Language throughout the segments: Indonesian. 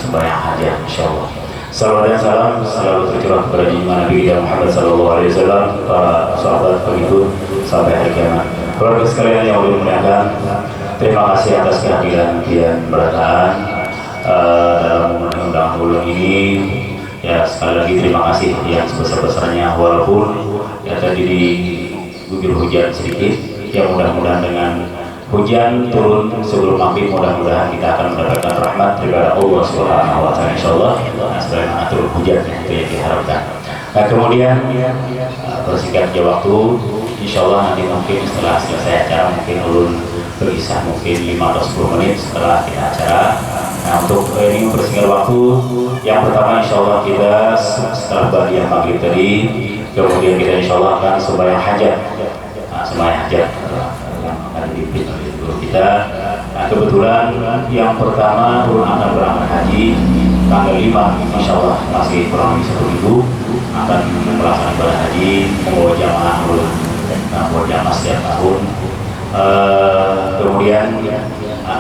sembahyang hajat insyaallah. Salawat dan salam selalu tercurah kepada Nabi kita Muhammad sallallahu alaihi wasallam, para sahabat pengikut sampai hari kiamat. Keluarga sekalian yang mulia-muliakan, terima kasih atas kehadiran dan berataan dalam memenuhi undangan ulun ini. Ya, sekali lagi terima kasih yang sebesar-besarnya, walaupun ya tadi diguyur hujan sedikit. Ya, mudah-mudahan dengan hujan turun sebelum maghrib, mudah-mudahan kita akan mendapatkan rahmat daripada Allah Subhanahu wa taala insyaallah. Nah, sebagaimana turun hujan itu yang diharapkan. Nah, kemudian bersingkat waktu, insyaallah nanti mungkin setelah selesai acara mungkin ulun berkisah mungkin 5 atau 10 menit setelah kita acara. Nah, untuk ini bersingkat waktu, yang pertama insyaallah kita setelah bagian maghrib tadi, kemudian kita insyaallah akan sembahyang hajat. Nah, sembahyang hajat yang akan dipimpin oleh guru kita. Nah, kebetulan yang pertama ulun akan berangkat haji tanggal 5 insyaallah, masih kurang lebih 1 minggu akan melaksanakan ibadah haji, membawa jamaah ulun, membawa jamaah setiap tahun. Kemudian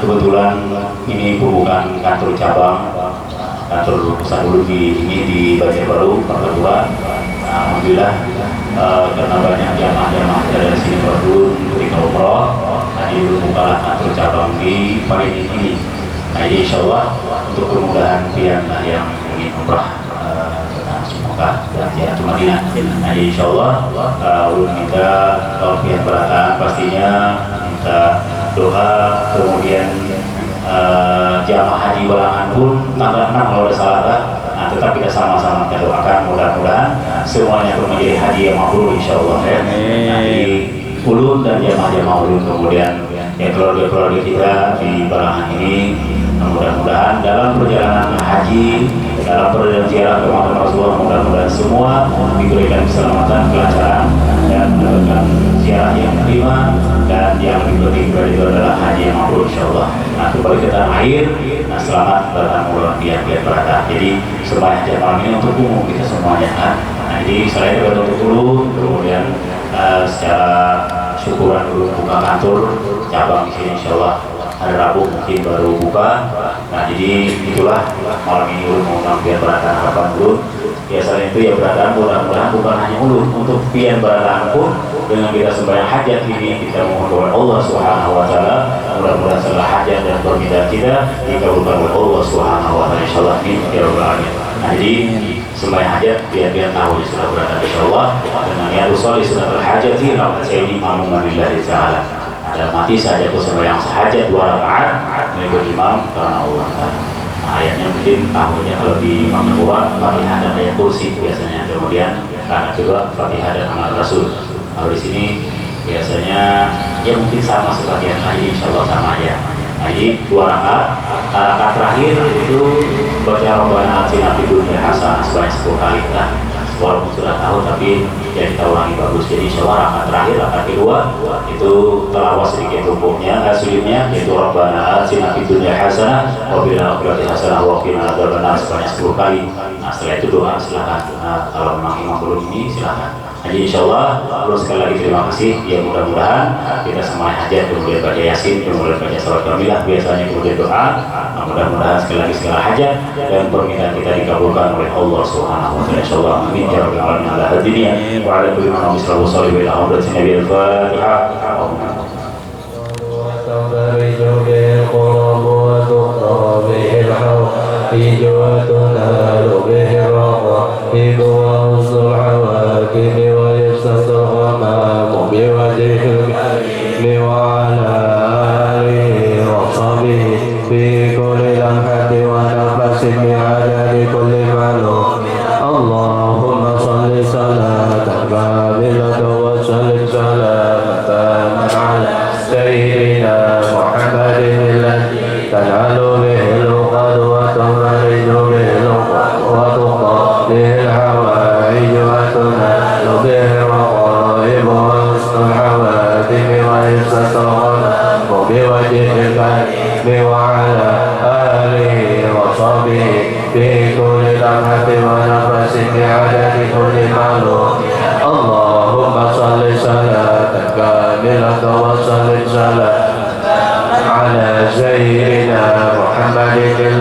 kebetulan ini pembukaan kantor cabang, kantor pusat dulu di Banjarbaru, Perkebuan. Alhamdulillah karena banyak jamaah-jamaah dari sini baru ketika umroh, tadi bukalah kantor cabang di Parit ini. Nah, jadi insyaallah untuk kemudahan pihak yang ingin umrah semoga berhasil ke Madinah. Nah, jadi insyaallah ulun minta kalau pihak beratan pastinya minta doa, kemudian jamaah haji balangan pun tanggal 6 kalau ada salah. Nah, tetap kita sama-sama kita doakan mudah-mudahan semuanya menjadi haji yang mabrur insyaallah ya. Nah, jadi ulun dan jamaah-jamaah ulun, kemudian ya keluarga-keluarga kita di balangan ini, mudah-mudahan dalam perjalanan haji, dalam perjalanan ziarah ke makam Rasulullah, mudah-mudahan semua diberikan keselamatan, kelancaran, dan mendapatkan ziarah yang terima, dan yang lebih penting itu adalah haji yang mabrur insyaallah. Nah, kembali ke tanah air. Nah, selamat datang bulan biar berkah. Jadi sembahyang hajat malam ini untuk umum kita semuanya kan. Nah, jadi selain itu untuk dulu, kemudian secara syukuran dulu buka kantor cabang di sini insyaallah. Hari Rabu mungkin baru buka. Nah, jadi itulah malam ini ulun mengundang pian berataan harapan ulun. Ya, selain itu ya berataan mudah-mudahan bukan hanya ulun, untuk pian berataan pun dengan kita sembahyang hajat ini kita mohon kepada Allah Subhanahu wa taala, mudah-mudahan segala hajat dan permintaan kita dikabulkan oleh Allah Subhanahu wa taala insyaallah ya rabbal alamin. Nah, jadi sembahyang hajat biar tahu di sudah berataan insyaallah dengan niat usolli sunatul hajati lawan saya ini mamuman lillahi taala. Dalam mati saja aku sembahyang sehajat 2 rakaat mengikut imam karena Allah Ta'ala. Nah, ayatnya mungkin tahunya kalau di Imam Nawawi Fatihah dan ayat kursi biasanya, kemudian rakaat kedua Fatihah dan amal Rasul. Kalau di sini biasanya ya mungkin sama sebagian lain insyaallah sama ya. Nah, jadi 2 rakaat, rakaat terakhir itu baca Rabbana atina fid dunya hasanah sebanyak 10 kali lah. Walaupun sudah tahu tapi ya kita ulangi bagus. Jadi insyaallah rakaat terakhir, rakaat kedua itu telawah sedikit hukumnya, sulitnya yaitu Rabbana atina fid dunya hasanah wa fil akhirati hasanah wa qina adzabannar sebanyak 10 kali. Nah, setelah itu doa silakan. Nah, kalau memang imam belum ini silakan. Jadi insyaallah terus sekali lagi terima kasih. Ya, mudah-mudahan kita semua hajat, kemudian baca yasin, kemudian baca salat kamilah biasanya, kemudian doa. Nah, mudah-mudahan sekali lagi segala hajat dan permintaan kita dikabulkan oleh Allah Subhanahu wa taala insyaallah. Amin ya rabbal alamin. Ala hadiniya wa ala kulli man mislahu sallallahu alaihi wa sallam nabiyyil Fatihah. Allahumma salli salatan kamilatan wa sallim salamatan ala sayyidina Muhammadin alladhi tan'alu bihi al-uqad wa tamariju bihi al-uqad wa tuqad bihi al-hawa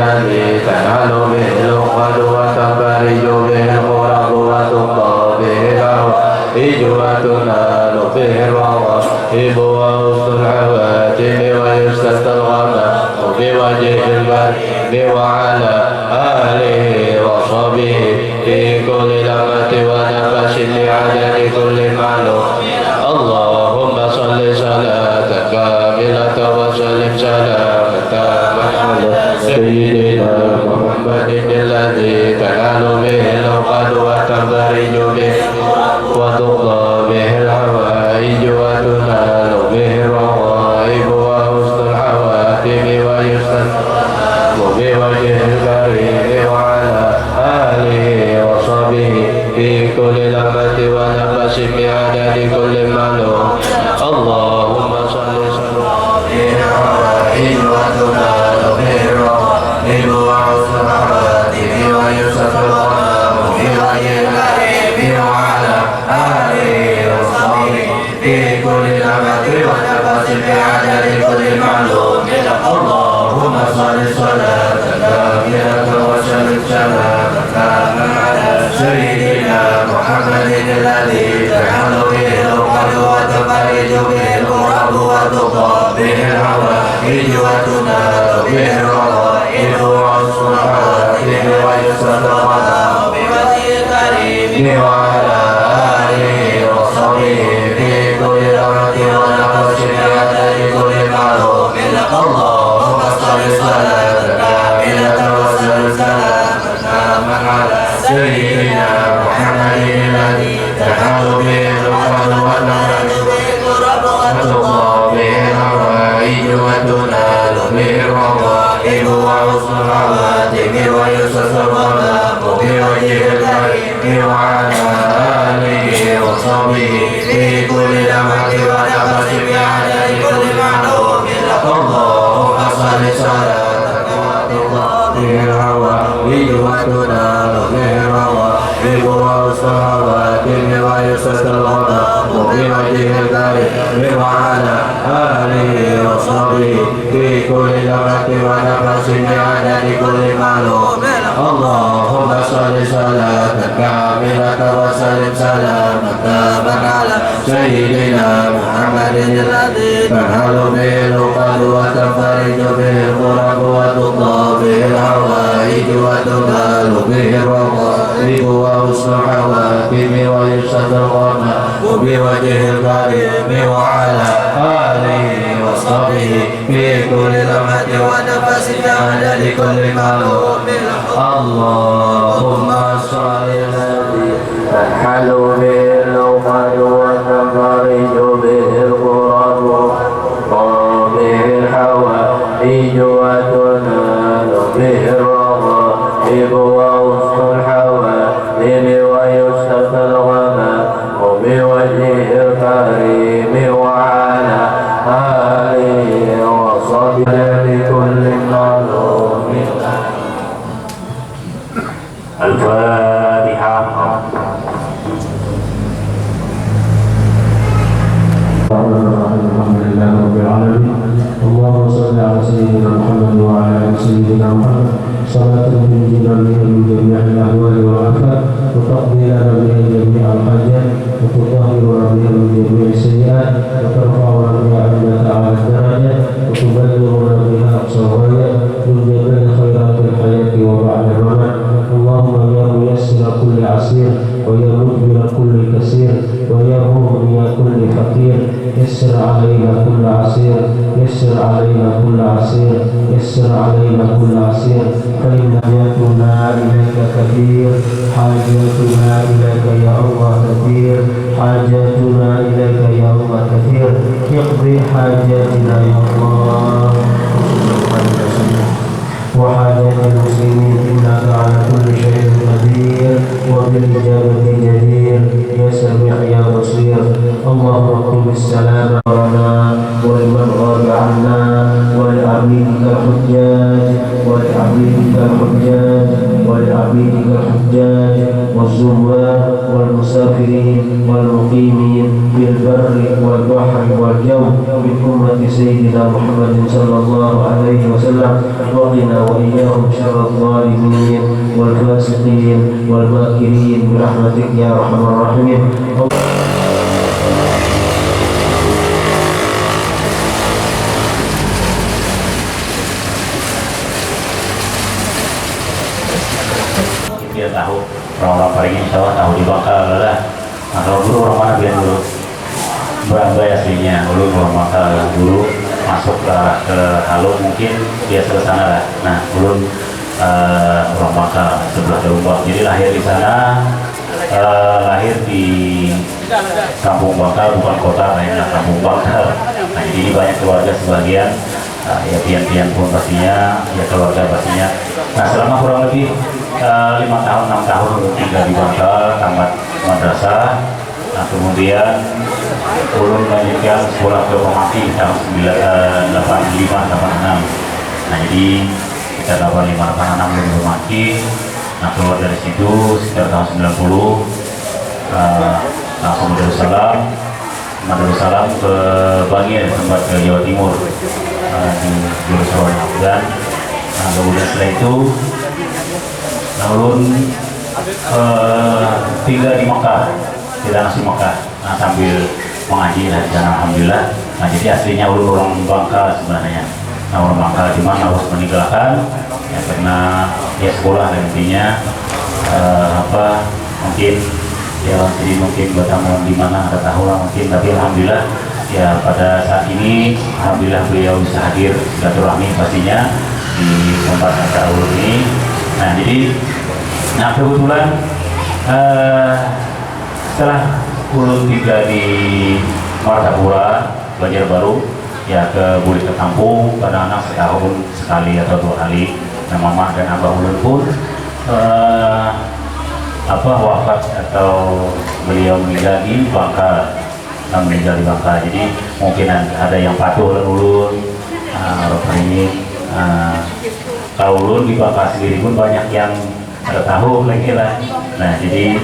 الذي تنال به العقد وتنفرج به الكرب وتقضى به الحوائج وتنال به الرغائب وحسن الحواتم ويستسقى الغمام بوجه البر وعلى آله وصحبه في كل لمة ونفس لعدد كل معلوم. اللهم صل صلاة كاملة وسلم سلاما تاما على سيدنا محمد الذي تنال به العقد وتنفرج به وتقضى به الحوائج وتنال به الرغائب وحسن الحواتم ويستسقى بوجه الكريم وعلى آله وصحبه في كل لمة ونفس بعدد كل معلوم. اللهم صل به الحوائج وتنال به الرغائب وحسن الحواتم ويستسقى الغمام بوجه الكريم وعلى آله وصحبه في كل لمة ونفس بعدد كل معلوم. اللهم صل صلاة كاملة وسلم سلاما تاما على سيدنا محمد الذي تنال به العقد وتنفرج به الكرب وتقضى به الحوائج وتنال به الرغائب وحسن الحواتم ويستسقى الغمام بوجه الكريم وعلى آله وصحبه في كل لمة ونفس بعدد كل معلوم. اللهم صل صلاة كاملة وسلم سلاما تاما على سيدنا محمد الذي تنال به العقد وتنفرج به الكرب وتقضى به الحوائج وتنال به الرغائب وحسن الحواتم ويستسقى الغمام بوجه الكريم وعلى آله وصحبه في كل لمحة ونفس بعدد كل معلوم. اللهم صل صلاة وتقضى به الحوائج وتنال به الرغائب وحسن الحواتم ويستسقى الغمام بوجه الكريم وعلى آله وصحبه في كل لمحة ونفس بعدد كل معلوم. اللهم صل صلاة كاملة وسلم سلاما تاما على سيدنا محمد الذي تنال به العقد وتنفرج به الكرب وتقضى به الحوائج وتنال به الرغائب وحسن الحواتم ويستسقى الغمام بوجه الكريم وعلى آله وصحبه في كل لمحة ونفس بعدد كل معلوم. اللهم صل الذي تنحل به العقد وتنفرج به الكرب وبه الحوائج وتنال به الرغائب وحسن الحواتم ويستسقى الغمام بوجه الكريم وعلى آله وصحبه بكل معلوم. الفاتحة. الحمد لله رب العالمين. اللهم صل على سيدنا محمد وعلى ال سيدنا محمد صلاة تنجينا بها من جميع الاهوال والافات وتقضي لنا بها جميع الحاجات وتطهرنا بها من جميع السيئات وترفعنا بها عندك اعلى الدرجات وتبلغنا بها اقصى الغايات من جميع خيرات الحياة وبعد الممات. اللهم يا ميسر كل عسير ويا مدبر كل كثير ويا مغني كل فقير يسر علينا كل عسير يسر علينا كل عسير يسر علينا كل عسير. فإن حاجاتنا إليك كثير حاجاتنا إليك يا الله كثير حاجاتنا إليك يا الله كثير. اقضي حاجاتنا يا الله وحاجات المسلمين إنك على كل شيء قدير وبالإجابة جدير يا سميع يا بصير. اللهم اكتب السلام لنا ولمن غاب عنا ولعبيدك الحجاج ولعبيدك الحجاج ولعبيدك الحجاج والزوار والمسافرين والمقيمين في البر والبحر والجو من أمة سيدنا محمد صلى الله عليه وسلم وقنا وإياهم شر الظالمين والفاسقين والماكرين برحمتك يا أرحم الراحمين. Dia tahu orang-orang paling insya Allah tahu di Bangka lah. Nah kalau dulu orang mana bilang dulu Bangka aslinya dulu orang Bangka dulu masuk ke Halo mungkin dia ke sana lah. Nah dulu orang Bangka sebelah Jombang, jadi lahir di sana, lahir di Kampung Bangka, bukan kota lainnya Kampung Bangka. Nah jadi ini banyak keluarga sebagian ya pian-pian pun pastinya, ya keluarga pastinya. Nah selama kurang lebih 5 tahun 6 tahun tinggal di Bangka, tamat madrasah. Nah kemudian ulun melanjutkan sekolah ke Pemati tahun 85-86. Nah jadi kita 85-86 di Pemati. Nah keluar dari situ sekitar tahun 90 langsung Darussalam ke Bangil, tempat ke Jawa Timur di jurusan Afgan. Nah kemudian setelah itu ulun tinggal di Mekah, tidak langsung Mekah. Nah sambil mengaji lah di sana alhamdulillah. Nah jadi aslinya ulun orang Bangka sebenarnya. Nah orang Bangka cuma harus meninggalkan ya karena ya sekolah dan intinya mungkin ya jadi mungkin bertemu di mana ada tahu lah mungkin, tapi alhamdulillah ya pada saat ini alhamdulillah beliau bisa hadir silaturahmi pastinya di tempat acara ulun ini. Nah jadi kebetulan setelah ulun tinggal di Martapura Banjarbaru ya boleh ke kampung kadang-kadang setahun sekali atau 2 kali. Nah mama dan abah ulun pun wafat atau beliau meninggal di Bangka, meninggal di Bangka. Jadi mungkin ada yang patuh oleh ulun ini kalau ulun di Bangka sendiri pun banyak yang ada tahu lagi lah. Nah jadi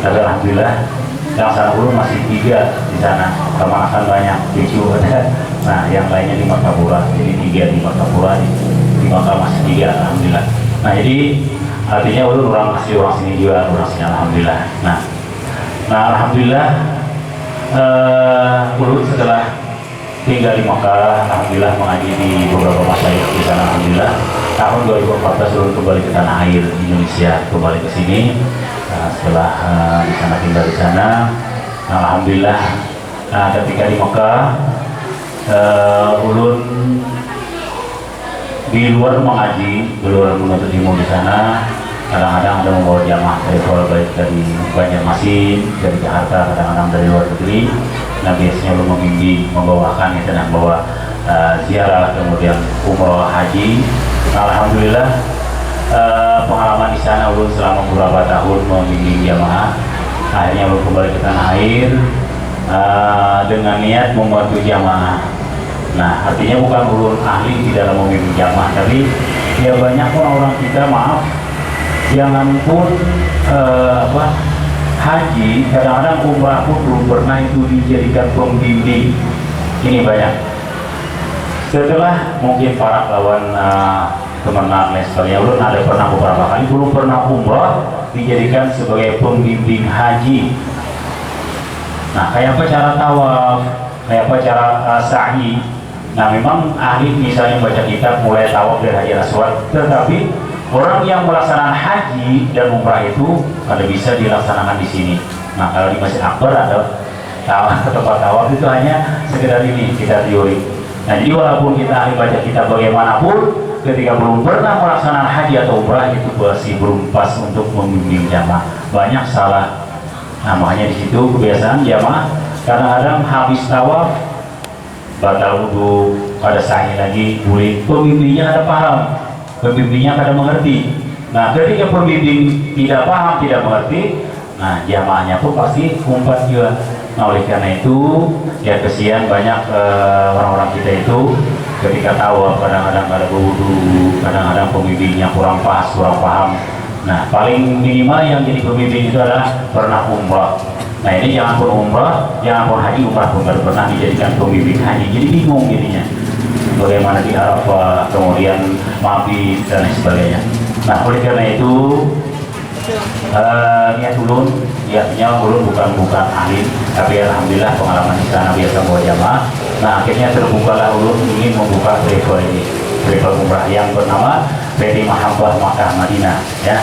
alhamdulillah yang sana ulun masih 3 di sana, sama akan banyak cucu ada. Nah yang lainnya di Martapura, jadi 3 di Martapura, di Bangka masih 3 alhamdulillah. Nah jadi artinya ulun orang asli orang sini juga, orang sini alhamdulillah. Nah alhamdulillah ulun setelah tinggal di Mekah alhamdulillah mengaji di beberapa masyayikh di sana alhamdulillah. Tahun 2014 ulun kembali ke tanah air Indonesia, kembali ke sini setelah di sana tinggal di sana. Alhamdulillah ketika di Mekah ulun di luar mengaji, di luar menuntut ilmu di sana. Kadang-kadang ada membawa jamaah travel baik dari Banjarmasin, dari Jakarta, kadang-kadang dari luar negeri. Nah biasanya ulun membimbing, membawakan itu dan bawa ziarah, kemudian umroh haji. Alhamdulillah pengalaman di sana ulun selama beberapa tahun membimbing jamaah. Akhirnya ulun kembali ke tanah air dengan niat membantu jamaah. Nah artinya bukan ulun ahli di dalam membimbing jamaah, tapi ya banyak orang-orang kita jangan pun haji, kadang-kadang umrah pun belum pernah itu dijadikan pembimbing. Ini banyak. Setelah mungkin para lawan kemenang dan sebagainya, ulun ada pernah beberapa kali belum pernah umrah dijadikan sebagai pembimbing haji. Nah kayak apa cara tawaf, kayak apa cara sa'i. Nah memang ahli misalnya baca kitab mulai tawaf dari Hajar Aswad, tetapi orang yang melaksanakan haji dan umrah itu ada bisa dilaksanakan di sini. Nah kalau di Masjid Akbar ada tempat tawaf itu hanya sekedar ini kita teori. Nah jadi walaupun kita ahli baca kitab bagaimanapun, ketika belum pernah melaksanakan haji atau umrah itu masih belum pas untuk membimbing jamaah. Banyak salah. Nah makanya di situ kebiasaan jamaah kadang-kadang habis tawaf batal wudhu, pada sa'i lagi boleh, pembimbingnya ada paham, pembimbingnya kada mengerti. Nah ketika pembimbing tidak paham, tidak mengerti, nah jamaahnya pun pasti umpat juga. Nah oleh karena itu ya kesian banyak orang-orang kita itu ketika tahu kadang-kadang ada wudhu, kadang-kadang pembimbingnya kurang pas, kurang paham. Nah, paling minimal yang jadi pemimpin itu adalah pernah umrah. Nah, ini jangan pun umrah, jangan pun haji, umrah pun baru pernah dijadikan pemimpin haji. Jadi bingung jadinya. Bagaimana di Arafah, kemudian mabit dan lain sebagainya. Nah, oleh karena itu niat ulun, niatnya ulun bukan ahli, tapi alhamdulillah pengalaman di sana biasa bawa jamaah. Nah, akhirnya terbukalah ulun ingin membuka travel ini, travel umrah yang bernama PT Mahabbah Makkah Madinah, ya.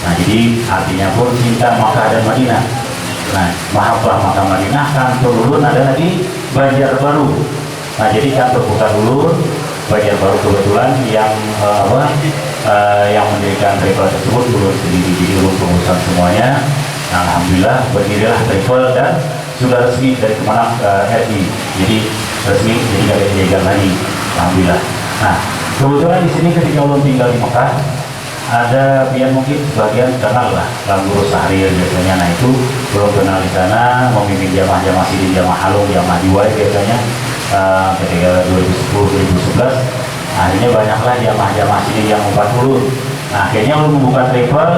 Nah, jadi artinya pun cinta Makkah dan Madinah. Nah, Mahabbah Makkah Madinah kantor ulun ada di Banjarbaru. Nah, jadi kantor bukan ulun, Banjarbaru kebetulan yang yang mendirikan travel tersebut ulun sendiri, jadi ulun pengurusan semuanya. Nah, alhamdulillah berdirilah travel dan sudah resmi dari Kemenang RI, jadi resmi, jadi nggak ada ilegal lagi, alhamdulillah. Nah, kebetulan di sini ketika ulun tinggal di Mekah, ada biar mungkin sebagian kenal lah Bang Guru Sahrir biasanya. Nah, itu belum kenal di sana, memimpin jamaah-jamaah sini, jamaah halung, jamaah diwai biasanya ketika 2010-2011. Akhirnya banyaklah jamaah-jamaah sini yang 40. Nah, akhirnya ulun membuka travel.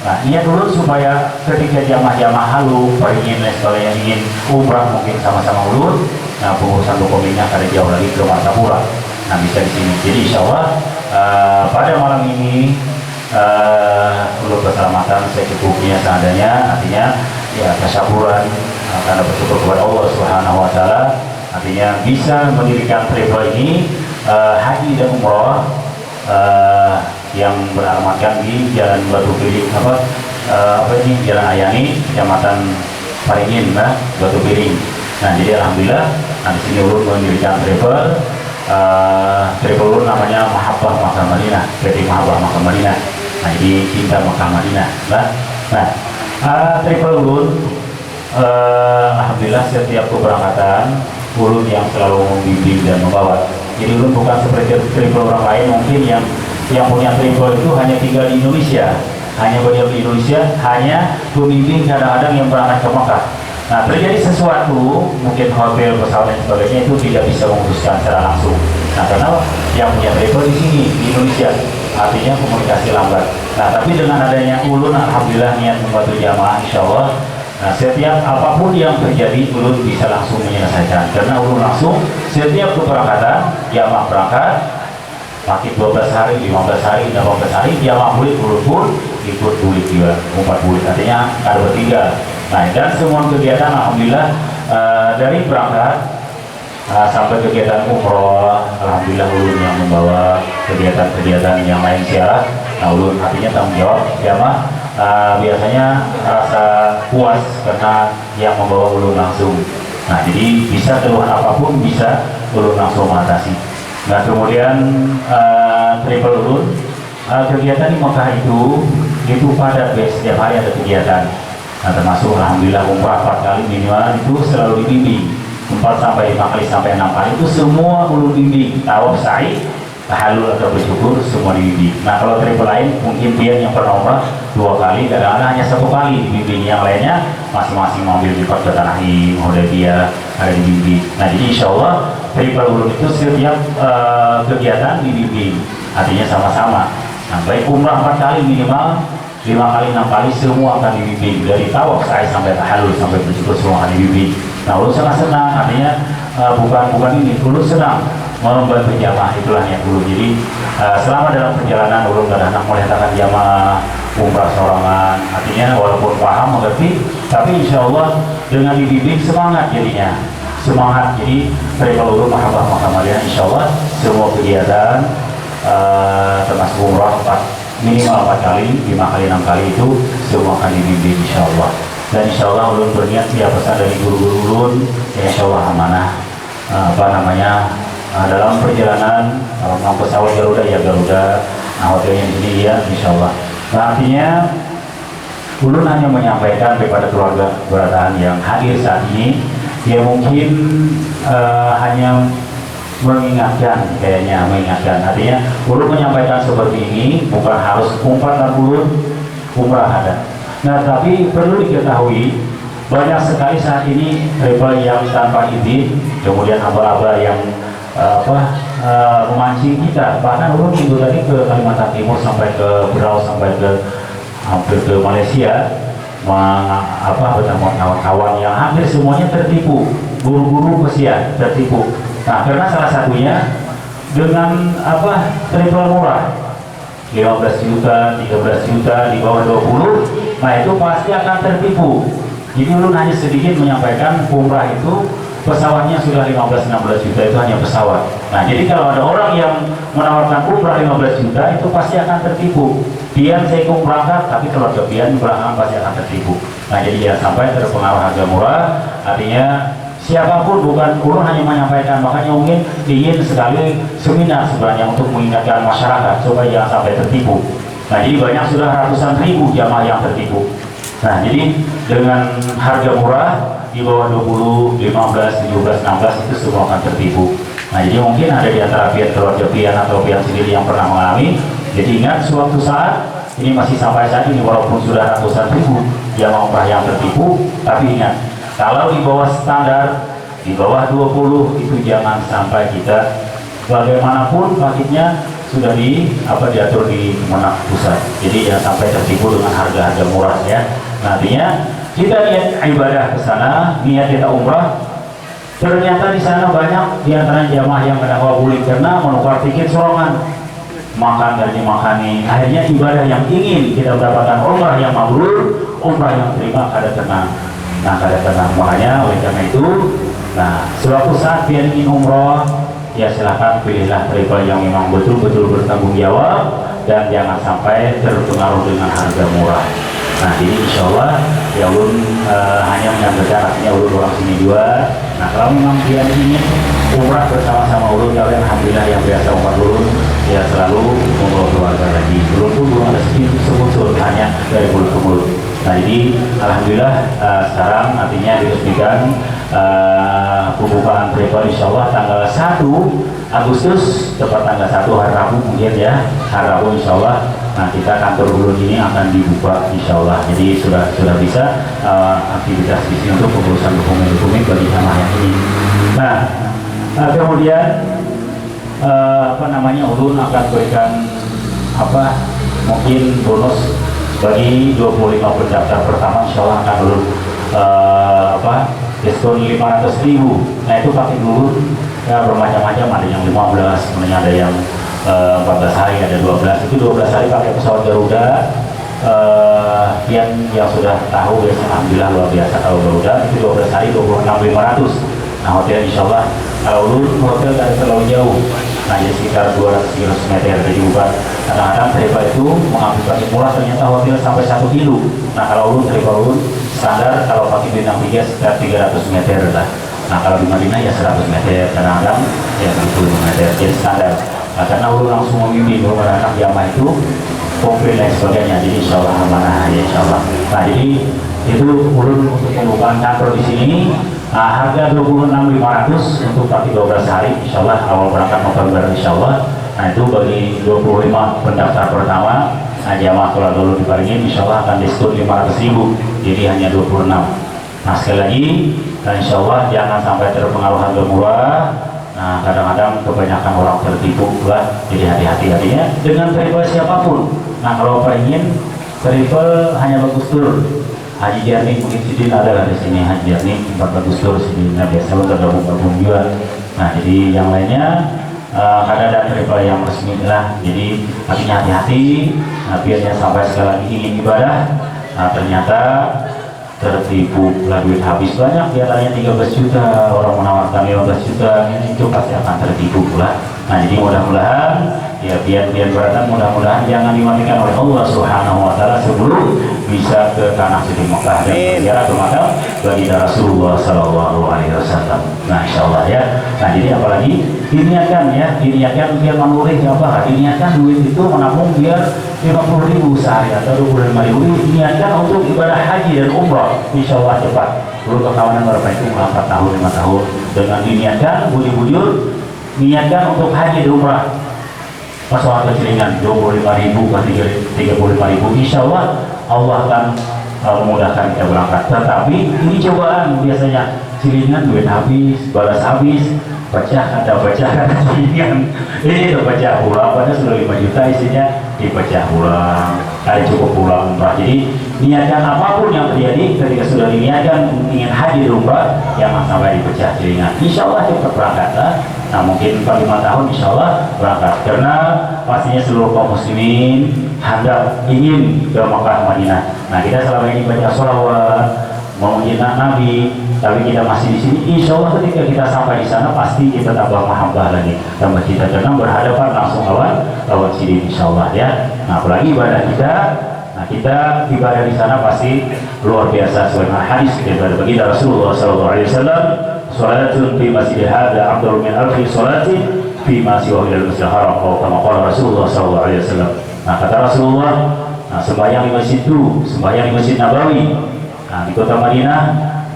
Nah, niat ulun supaya ketika jamaah-jamaah halung, ingin dan sebagainya, ingin umrah mungkin sama-sama ulun. Nah, pengurusan dokumennya kada jauh lagi ke Martapura. Nah, bisa di sini. Jadi insya Allah pada malam ini ulun keselamatan secukupnya seadanya, artinya ya tasyakuran karena bersyukur kepada Allah Subhanahu Wa Taala, artinya bisa mendirikan travel ini haji dan umroh yang beralamatkan di Jalan Batu Piring Jalan Ayani, Kecamatan Paringin, Batu Piring. Nah, jadi alhamdulillah, nah di sini ulun mendirikan travel ulun namanya Mahabbah Makkah Madinah, PT Mahabbah Makkah Madinah. Nah, jadi cinta Makkah Madinah. Nah, travel ulun alhamdulillah setiap keberangkatan ulun yang selalu membimbing dan membawa. Jadi ulun bukan seperti travel orang lain mungkin yang punya travel itu hanya tinggal di Indonesia, hanya berdiam di Indonesia, hanya pembimbing kadang-kadang yang berangkat ke Mekah. Nah, terjadi sesuatu, mungkin hotel, pesawat dan sebagainya, itu tidak bisa memutuskan secara langsung. Nah, karena yang punya travel di sini, di Indonesia, artinya komunikasi lambat. Nah, tapi dengan adanya ulun, alhamdulillah niat membantu jamaah, insya Allah. Nah, setiap apapun yang terjadi, ulun bisa langsung menyelesaikan. Karena ulun langsung, setiap keberangkatan, jamaah berangkat, makin 12 hari, 15 hari, 18 hari, jamaah bulit, ulun pun ikut bulit juga, 4 bulit, artinya ada bertiga. Nah, dan semua kegiatan alhamdulillah dari berangkat sampai kegiatan umroh, alhamdulillah ulun yang membawa kegiatan-kegiatan yang lain syarat. Nah, ulun artinya tanggung jawab jamaah biasanya rasa puas karena yang membawa ulun langsung. Nah, jadi bisa keluhan apapun bisa ulun langsung mengatasi. Nah, kemudian travel ulun kegiatan di Mekah itu padat, setiap hari ada kegiatan. Nah, termasuk alhamdulillah umrah 4 kali minimal itu selalu dibimbing, 4 sampai 5 kali sampai 6 kali itu semua ulun bimbing, tawaf, sa'i, tahallul atau bersyukur semua dibimbing. Nah, kalau travel lain mungkin pian yang pernah umrah 2 kali, kadang-kadang hanya 1 kali dibimbing, yang lainnya masing-masing mengambil di Kota Tanahim, Hudaybiyah ada dibimbing. Nah, jadi insya Allah travel ulun itu setiap kegiatan dibimbing, artinya sama-sama. Nah, baik umrah 4 kali minimal, 5 kali, 6 kali semua akan dibimbing, dari tawaf, sa'i sampai tahallul sampai bersyukur semua akan dibimbing. Nah, ulun sangat senang, artinya bukan ini, ulun senang membantu jamaah, itulah niat ulun. Jadi selama dalam perjalanan ulun kadang-kadang melihatkan jamaah umrah sorangan, artinya walaupun paham mengerti, tapi insya Allah dengan dibimbing semangat jadinya, semangat. Jadi travel ulun Mahabbah Makkah Madinah insya Allah semua kegiatan termasuk umrah minimal 4 kali, 5 kali, 6 kali itu semua akan dibimbing insya Allah. Dan insya Allah ulun berniat ya pesan dari guru-guru ulun ya insya Allah amanah dalam perjalanan kalau pesawat Garuda ya Garuda, nah hotelnya di sini ya insya Allah. Nah, artinya ulun hanya menyampaikan kepada keluarga keberadaan yang hadir saat ini, ya mungkin hanya mengingatkan, artinya ulun menyampaikan seperti ini bukan harus umrah umrah ada. Nah, tapi perlu diketahui banyak sekali saat ini travel yang tanpa izin, kemudian aba-aba yang memancing kita. Bahkan ulun minggu tadi ke Kalimantan Timur sampai ke Berau sampai ke hampir ke Malaysia, kawan-kawan yang hampir semuanya tertipu, guru-guru pesiar tertipu. Nah, karena salah satunya dengan triple murah, 15 juta, 13 juta, di bawah 20, nah itu pasti akan tertipu. Jadi ulun hanya sedikit menyampaikan umrah itu pesawatnya sudah 15-16 juta, itu hanya pesawat. Nah, jadi kalau ada orang yang menawarkan umrah 15 juta, itu pasti akan tertipu. Pian saya ikut berangkat, tapi kalau ke pian belakang pasti akan tertipu. Nah, jadi jangan sampai terpengaruh harga murah. Artinya siapapun, bukan ulun hanya menyampaikan, makanya mungkin ingin sekali seminar sebenarnya untuk mengingatkan masyarakat supaya jangan sampai tertipu. Nah, jadi banyak sudah ratusan ribu jamaah yang tertipu. Nah, jadi dengan harga murah di bawah 20, 15, 17, 16 itu semua akan tertipu. Nah, jadi mungkin ada di antara pihak keluarga pian atau pihak sendiri yang pernah mengalami. Jadi ingat, suatu saat ini masih sampai saat ini walaupun sudah ratusan ribu jamaah umrah yang tertipu, tapi ingat, kalau di bawah standar, di bawah 20 itu jangan sampai kita bagaimanapun paketnya sudah diatur di Kemenak pusat. Jadi jangan sampai tertipu dengan harga-harga murah ya. Nantinya kita niat ibadah ke sana, niat kita umrah, ternyata di sana banyak di antara jamaah yang menawabuli karena menukar tiket sorongan, makan dan dimakani. Akhirnya ibadah yang ingin kita mendapatkan umrah yang mabrur, umrah yang terima kada tenang. Nah, kada tenang, makanya oleh karena itu, nah suatu saat dia ingin umrah, ya silahkan pilihlah travel yang memang betul-betul bertanggung jawab dan jangan sampai terpengaruh dengan harga murah. Nah, jadi insya Allah ya ulun hanya menyampaikan, artinya ulun orang sini juga. Nah, kalau memang dia ingin umrah bersama-sama ulun, ya alhamdulillah yang biasa umrah ulun ya selalu umrah keluarga lagi. Ulun pun belum ada sebut hanya dari mulut ke mulut. Nah, jadi alhamdulillah sekarang artinya diresmikan pembukaan travel insya Allah tanggal 1 Agustus, tepat tanggal 1 hari Rabu mungkin ya, hari Rabu insya Allah. Nah, kita kantor ulun ini akan dibuka insya Allah. Jadi sudah bisa aktivitas di sini untuk pengurusan dokumen-dokumen bagi jamaah yang ini. Nah, kemudian ulun akan berikan mungkin bonus bagi 25 pendaftar pertama, insya Allah akan ulun diskon 500.000. Nah, itu pakai dulu ya, bermacam-macam, ada yang 15, kemudian ada yang 14 hari, ada 12. Itu 12 hari pakai pesawat Garuda. Yang sudah tahu biasanya alhamdulillah luar biasa kalau Garuda itu 12 hari 26.500. Nah, hotel insya Allah kalau ulun hotel dari terlalu jauh, nah ya sekitar 200 meter. Jadi bukan kadang-kadang travel itu mengambil pakai murah, ternyata hotel sampai 1 kilo. Nah, kalau ulun travel ulun standar kalau pakai bintang 3 sekitar 300 meter lah. Nah, kalau di Madinah ya 100 meter, kadang-kadang ya 60 meter, jadi standar. Nah, karena ulun langsung memimpin beberapa anak jamaah itu komplit dan sebagainya, jadi insya Allah amanah ya insya Allah. Nah, jadi itu ulun untuk pembukaan kantor di sini. Nah, harga 26.500 untuk pakai 12 hari insya Allah, awal berangkat November insya Allah. Nah, itu bagi 25 pendaftar pertama. Nah, jamaah kalau dulu diparingin insya Allah akan diskon 500.000, jadi hanya 26. Nah, sekali lagi, nah, insya Allah jangan sampai terpengaruh harga murah. Nah, kadang-kadang kebanyakan orang tertipu lah, jadi hati-hati artinya dengan travel siapapun. Nah, kalau ingin travel hanya bagus tur, Haji Jarni mungkin Sidin ada di sini, Haji Jarni tempat bagus tur Sidin, nah, biasa bergabung juga. Nah, jadi yang lainnya ada travel yang resmi lah, jadi artinya hati-hati. Nah, biasanya sampai sekali lagi ingin ibadah, nah ternyata tertipu, duit habis banyak, diantaranya 13 juta, orang menawarkan 15 juta, itu pasti akan tertipu pula. Nah, jadi mudah-mudahan ya biar beratan, mudah-mudahan jangan dimatikan oleh Allah Subhanahu wa taala sebelum bisa ke tanah suci Mekah dan berziarah ke Mekah bagi Rasulullah sallallahu alaihi wasallam. Nah, insyaallah ya. Nah, jadi apalagi diniatkan biar menurih diniatkan duit itu menabung biar 50.000 sehari atau 25.000 diniatkan untuk ibadah haji dan umrah, insyaallah cepat. Dulu kekawanan berapa itu 4 tahun 5 tahun dengan diniatkan bujur-bujur niatkan untuk haji dan umrah. Masalah kecilingan 25.000 ke 35.000, insya Allah Allah akan memudahkan kita berangkat. Tetapi ini cobaan biasanya, cilingan duit habis, balas habis. pecah ini pecah ulang, pada sudah 5 juta isinya dipecah ulang, ada cukup pulang umrah. Jadi niatkan apapun yang terjadi ketika sudah diniatkan ingin haji umrah, jangan sampai dipecah telinga. Insya Allah cepat berangkat lah. Nah mungkin 5 tahun insya Allah berangkat, karena pastinya seluruh kaum muslimin hendak ingin ke Makkah Madinah. Nah kita selama ini baca sholawat memuji Nabi, tapi kita masih di sini. Insya Allah ketika kita sampai di sana pasti kita tambah mahabbah lagi, tambah cinta, karena berhadapan langsung lawan sidin insya Allah ya. Nah apalagi ibadah kita, nah kita ibadah di sana pasti luar biasa. Sebagaimana hadis kita baginda Rasulullah SAW, salatun fi masjid hadza afdalu min alfi salatin fi ma siwa al-masjidil haram, atau kama qala Rasulullah SAW. Nah kata Rasulullah, nah sembahyang di masjid itu, sembahyang di Masjid Nabawi, nah di kota Madinah,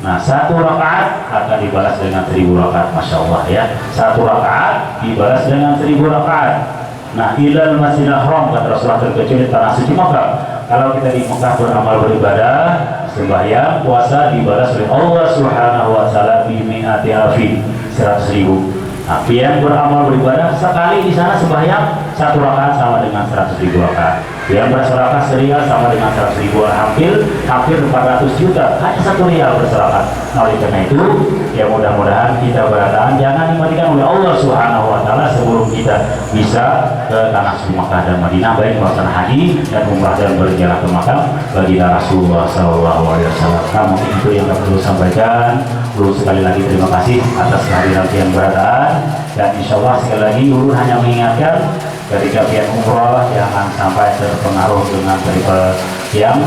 nah 1 rakaat akan dibalas dengan 1000 rakaat. Masya Allah ya, 1 rakaat dibalas dengan 1000 rakaat. Nah ilal Masjidil Haram, kata Rasulullah, terkecuali tanah suci Makkah. Kalau kita di Makkah beramal beribadah, sembahyang, puasa dibalas oleh Allah Subhanahu wa taala bi mi'ati alfi, 100.000. Nah, yang beramal beribadah sekali di sana sembahyang 1 rakaat sama dengan 100.000 rakaat. Yang berserakat serial sama dengan 100.000, hampir 400 juta hanya 1 rial berserakat. Nah oleh karena itu ya mudah-mudahan kita beratakan jangan dimatikan oleh Allah Subhanahu wa taala sebelum kita bisa ke tanah suci Makkah dan Madinah, baik melaksanakan haji dan umrah dan berjalan ke makam baginda Rasulullah SAW. Nah mungkin itu yang perlu sampaikan. Ulun sekali lagi terima kasih atas kehadiran yang berataan, dan insya Allah sekali lagi ulun hanya mengingatkan ketika pihak umroh jangan sampai terpengaruh dengan tarif yang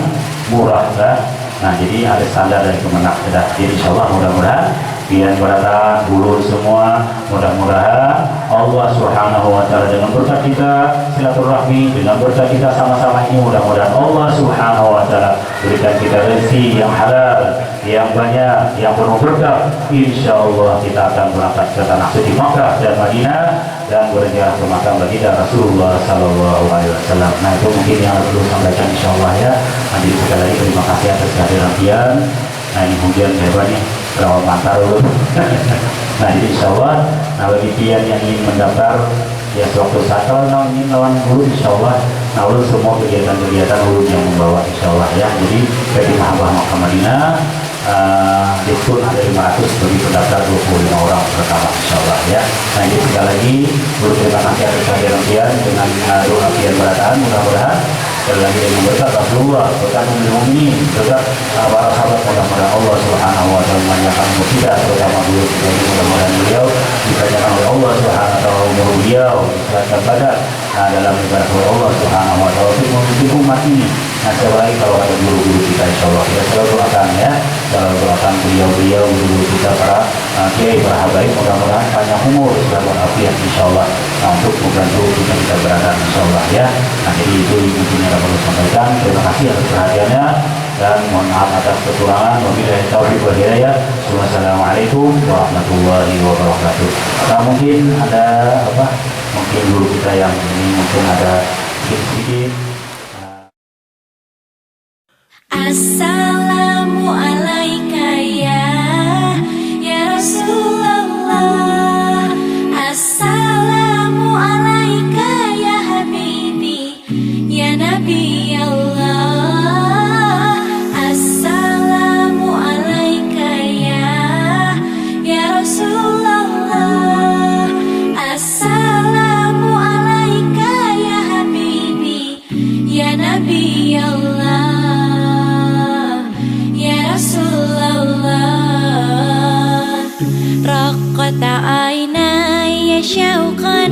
murah kan? Nah jadi ada standar dari Kemenak. Jadi insya Allah mudah-mudahan pihak berataan dulu semua, mudah-mudahan Allah Subhanahu wa taala dengan berkat kita silaturahmi, dengan berkat kita sama-sama ini, mudah-mudahan Allah Subhanahu wa taala berikan kita rezeki yang halal, yang banyak, yang penuh berkah. Insya Allah kita akan berangkat ke tanah suci Makkah dan Madinah dan berziarah ke makam baginda Rasulullah Sallallahu Alaihi Wasallam. Nah itu mungkin yang perlu sampaikan insya Allah ya. Nah jadi sekali lagi terima kasih atas kehadiran pian. Nah ini hujan hebatnya berawal mantar dulu. Nah jadi insya Allah, nah bagi pian yang ingin mendaftar ya sewaktu saat kalau ingin lawan ulun insya Allah, nah ulun semua kegiatan-kegiatan ulun yang membawa insya Allah ya. Jadi bagi sahabat Makkah Madinah diskon ada 500 bagi pendaftar 25 orang pertama insya Allah ya. Nah ini sekali lagi terima kasih atas kehadiran pian dengan doa pian berataan, mudah-mudahan sekali lagi dengan berkat Rasulullah, berkat ini, berkat para sahabat, mudah-mudahan Allah Subhanahu wa taala menyatakan kita terutama dulu kita ini, mudah-mudahan beliau dikerjakan oleh Allah Subhanahu wa taala umur beliau diselamatkan pada dalam ibadah Allah Subhanahu wa taala untuk memimpin umat ini. Nah sekali kalau ada guru-guru kita insya Allah kita selalu doakan ya, selalu doakan beliau-beliau guru kita para kiai, para habaib, mudah-mudahan panjang umur selalu afiat insya Allah, nah, untuk membantu kita berada insya Allah ya. Nah jadi itu mungkin yang perlu sampaikan. Terima kasih atas perhatiannya dan mohon maaf atas kekurangan. Wabillahi taufiq wal hidayah. Wassalamualaikum warahmatullahi wabarakatuh. Nah mungkin ada apa? Mungkin guru kita yang ini mungkin ada sedikit. Assalamualaikum ya Rasulullah. Assalamualaikum ya Habibi ya Nabi Allah. Assalamualaikum ya Rasulullah. Assalamualaikum ya Habibi ya Nabi Allah. رقت عيناي شوقا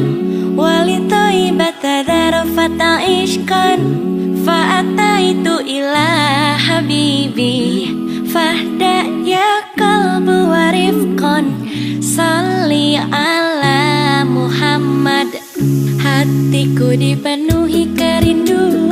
ولطيبة ذرفت عشقا فأتيت إلى حبيبي فاهدأ يا قلب ورفقا صلي على Muhammad. Hatiku dipenuhi kerinduan